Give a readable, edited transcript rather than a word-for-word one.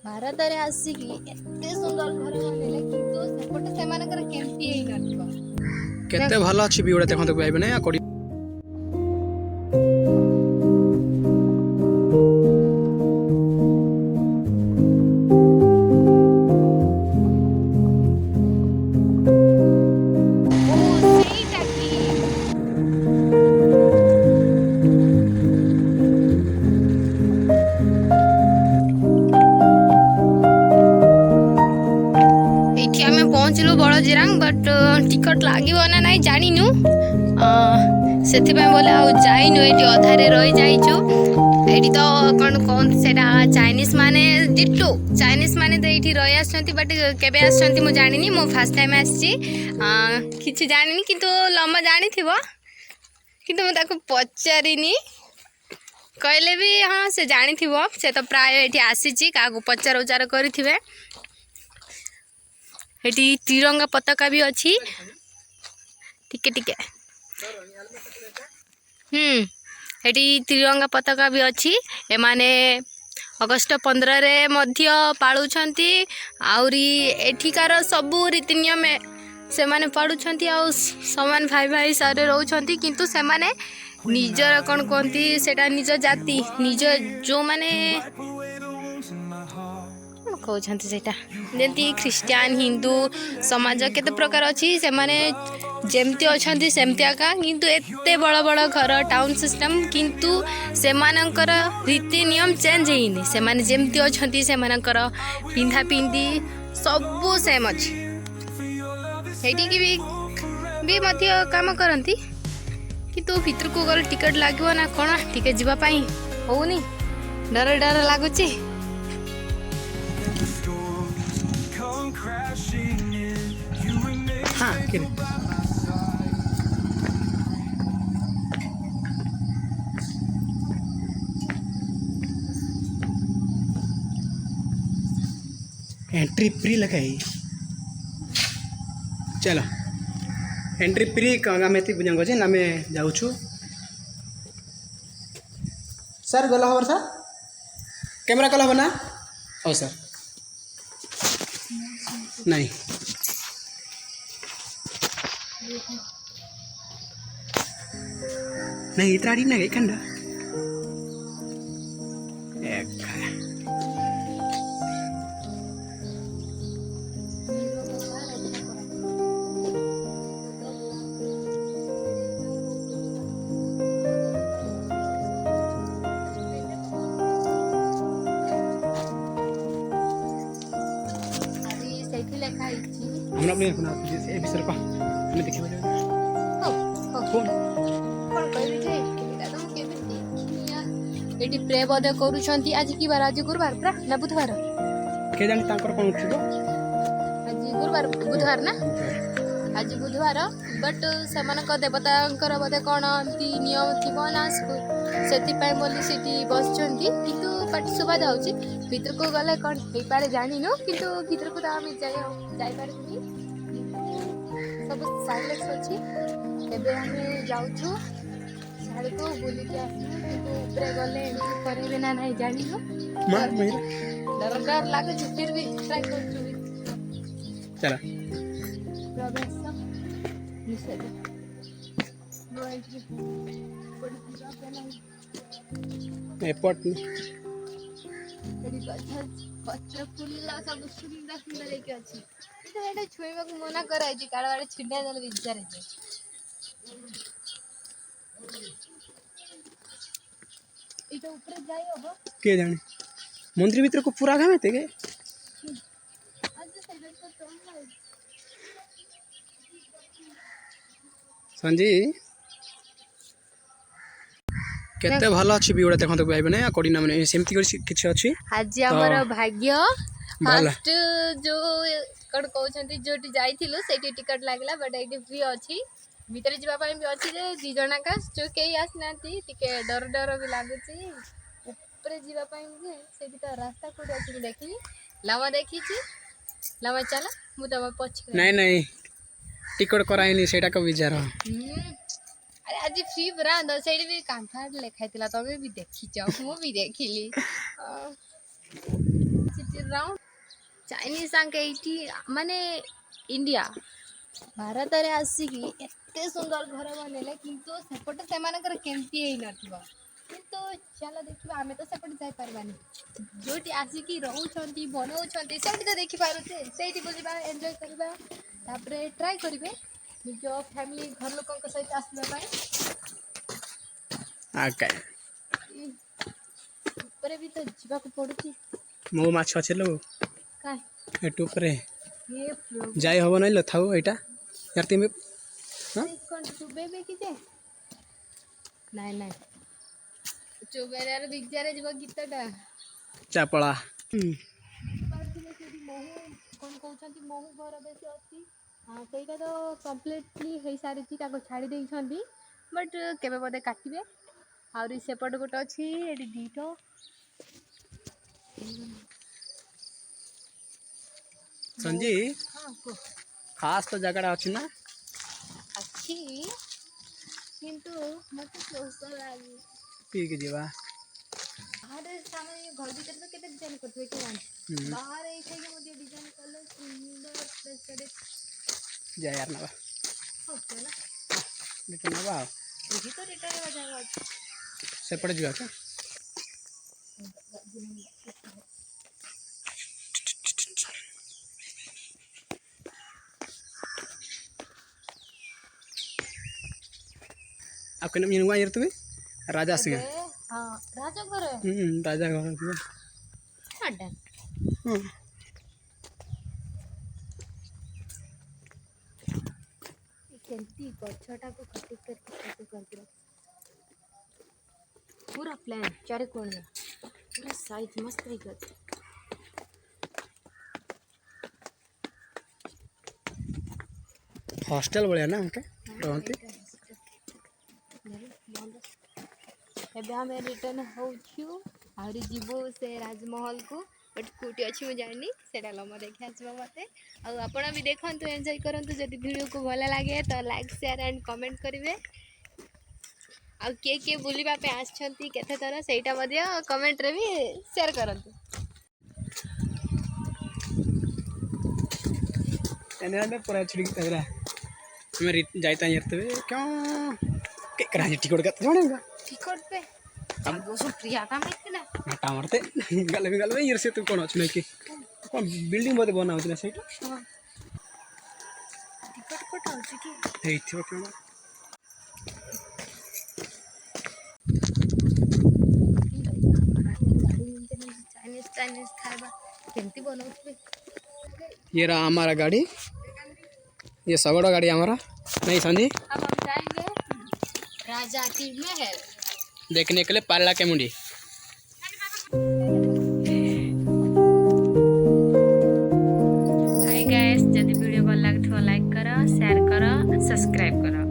भारत रे आसिकी एते सुंदर घर बनेले किंतु सेपटे सेमानकर केमती हेई नथिबो केते भल अछि भी उडा देखंत पाइबे नै कोडी पहुँचलु बड़जिरांग बट टिकट लागो ना ना जानिनु से बोले आईनु ये अधारे रही जाइचु ये तो कौन कौन से चाइनीज माने डिट्टो चाइनीज माने तो ये रही आसछंती बट केबे आसछंती मु जानिनी मो फर्स्ट टाइम आसी किछि जानिनी किंतु लम्बा जानी थिबो किंतु मु ताको पचारिनी कहले भी हाँ से जानी थिबो से तो प्राय एठी आसीची कागो पचार उचार करिथिबे एटी तिरंगा पताका भी अच्छी टिके टिके एटी तिरंगा पताका भी अच्छी एमाने अगस्ट 15 रे मध्य पालुछंती आउरी एठिकार सबू रीति नियम से माने पालुछंती आ समान भाई भाई सारे रहउछंती किंतु से माने निजर कोन कोंती सेटा निज जाति निज जो माने कहते सेटा जमती ख्रीस्टियान हिंदू समाज केते प्रकार अच्छी से माने जेमती अछंती सेमती आका किंतु एते बड़ बड़ घर टाउन सिस्टम किंतु से मानकर रीति नियम चेंज हेइनी से माने जेमती अछंती से मानकर पिंधा पिंदी सब सेम अछि हेटी की भी मध्य काम करंती किंतु भीतर को गल टिकट लागो ना कोन टिके जिबा पई होउनी डर डर लागुची हां के एंट्री फ्री लगाई चलो एंट्री फ्री गामेती बुझंगो जे नामे जाउछु सर गला हबर सर कैमरा कला बना ओ सर नहीं नहीं इत्राड़ी ना गई कंडा एक हमरा अपने अपना ए विषय को हमें देखिबा जे फोन कोन कहली जे केटा तुम केबे देखिनिया एटी प्रे बदे करूछंती आज की बार आज गुरुवार प्रा ना बुधवार के जान तांकर कोन छिबो आज गुरुवार बुधवार ना आज बुधवार बट समान को देवतांकर बदे कोन अंती नियम थिबो ना सेति पय बोली सेति बसचंती किंतु पाटी सुबा जाउची भीतर को गले कोन हे पारे जानिनो किंतु भीतर को हम जाई पारनी सब साइलेंस अछि एबे हम जाउछु साड़ी को बोली के आसी किंतु ऊपर गले एंट्री करेबे ना नहीं जानिनो मार मेरा डर लागे छ फिर भी ट्राई करछु चला प्रवेश निषेध नो एंट्री बड़ी पूजा एयरपोर्ट तेरी पत्र फुल्ला सब सुंदर सुंदर लेके अछि तो एटा छुईबा को मना कराय जी काळ वाडे छिडा देले विचार है इटा ऊपर जाई होबो के जाने मंदिर भीतर को पूरा घामेते के आज साइड को तो संजी केते भल अछि भी उडा देखंत पाइबे नै कोडी ना माने सेमती किछि अछि आज हमर भाग्य फर्स्ट जो कण कहउछंती जोटी जाइथिलु सेठी टिकट लागला बट एटी फ्री अछि भीतर जिबा पई भी अछि जे दि जणा का जो केई आसनाती टिके डर डर भी लागुची ऊपर जिबा पई जे सेठी तो रास्ता कोड अछि देखि लामा देखिची लामा चला मु तब पछ नहीं नहीं टिकट कराइनी सेटा को विचार अरे आज फ्री बरा द सेठी भी कांफाड लेखाइतिला तबे भी देखि जाओ मु भी देखिली राउंड चाइनीज आंके एटी माने इंडिया भारत रे आसिकी एते सुंदर घर बनले किंतु सेपटे सेमानकर केमती हेई नथिबा किंतु चलो देखिबा आमे तो सेपटे जाय परबानी जोटी आसिकी रहउछंती बनउछंती सेठी तो देखि पारुते सेठी बुलिबा एन्जॉय करबा तापरे ट्राई करिवे निजो फैमिली घर लोकन सहित आसबा पाए आके ऊपर भी तो जीवा को पड़ुची मो माछ छे लो काय एटू परे ये प्रभु जाय हबो नै ल थाउ एटा यार तिमी कौन चुबेबे कि जे नाइ नाइ चुबेरे बिजारे जीव गीतटा चापला पार्थिले सेठी महु कोन कहउछंती महु घर बेसी अछि हां सेटा तो कंप्लीटली हेई सारिची ताको छाडी देई छंती बट केबे बदे काटिबे आउरी सेपट गोट अछि एडी दीटो संजी हां को खास तो जगह अछि ना अच्छी किंतु मत सोच लागी ठीक जीवा बाहर सामने ये घर भीतर तो केते डिजाइन करथबे के जान बाहर ए थे के मते डिजाइन कलर सुंदर प्लस करे जा यार ना हो चला रिटर्न बा एही तो रिटर्न हो जाएगा से पड़ जीवा का आपके नाम यनुआ यार तुम्हें राजा सिंह हां राजा घर राजा घर तुम्हें अड्डा केंती गछटा को कटिंग करके करके पूरा प्लान चारे कोण पूरा साइज मस्त है कर हॉस्टल भलिया ना ओके रहंती एबे हमें रिटर्न होछु आउरी जीवो से राजमहल को बट कोटी अछि मैं जानि सेटा लम देखि आसबो मते आ आपण भी देखंतु एन्जॉय करंतु जदि वीडियो को भला लागे तो लाइक शेयर एंड कमेंट करिवे आ के बुलिबा पे आछंती केते तरह सेटा मध्ये कमेंट रे भी शेयर करंतु एने पूरा छिड़ी तगरा हमें जाइता यरतवे क्यों के कराजी टिकट का जोड़ेगा टिकट पे हम गोसो प्रिया का में ना हटा मारते गलबे इर से तू कोन अछि नै कि कोन बिल्डिंग मध्ये बना होछ ना सेटा टिकट कोटा होछ कि हेइ थियो क्यों चाइनीज खाइबा केमती बनाउथबे ये रहा हमारा गाड़ी ये सगड़ा गाड़ी हमारा नहीं संजी अब हम जाएंगे राजा की महल देखने के लिए पार्ला के मुंडी हाय गाइस जदि वीडियो भल लागथो लाइक करो शेयर करो सब्सक्राइब करो।